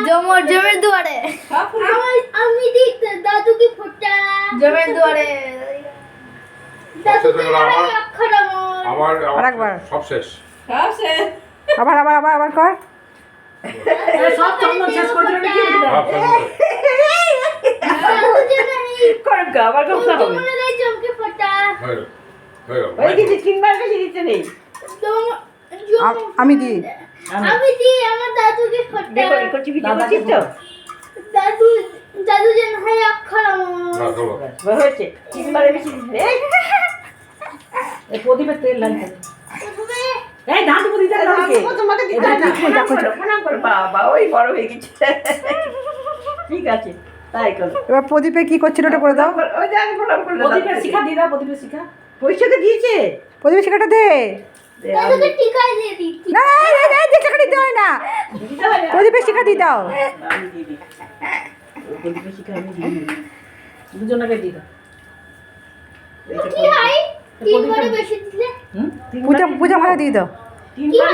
জমের দুয়ারে আমি দিতে দাদু কি ফোঁটা জমের দুয়ারে দাদু সব শেষ হয়ে গেল আমার। অক্ষর আমার আবার সব শেষ। আবার আবার আবার আবার কর। সব চন্দন শেষ করে দিলে কি হবে? সব শেষ হয়ে গেল। দাদু যেন এই করে গা, আবার কথা হবে। জমনে জমকে ফোঁটা হয়ে গেল, হয়ে গেল। ওই কিছু তিনবার বেশি দিতে নেই। আমি দিই। আমি দি আমার দাদুকে ফোঁটা দেখো এই করছি ভিডিও করছিস তো? দাদু দাদু যেন হয় অক্ষর আমার না, চলো। হয়েছে তিনবারে বেশি দিতে নেই। এই প্রদীপের তেল লাগবে। প্রথমে এই ধান তো দিতে না আমাকে। তোমাকে দিতে হয় না। প্রণাম করো বাবা, ওই বড় হয়ে গেছে। ঠিক আছে তাই করো। এবার প্রদীপে কি করছিল ওটা করে দাও। ওই যে আমি প্রণাম করলাম। প্রদীপের শিখা দিয়ে দাও, প্রদীপের শিখা। পয়সাটা দিয়েছে। প্রদীপের শিখাটা দে। দাদুকে টিকাই দিয়ে দিই না শিখা দিতে হয় না। দিতে হয় না। প্রদীপের শিখা দিয়ে দাও। আমি দিয়ে দিই। ওই প্রদীপের শিখা আমি দিয়ে দিই। দুজনকে দিয়ে দাও। কি হয় তিনবারে বেশি দিলে হুম? পূজা পূজা মালা দিয়ে দাও। তিনবার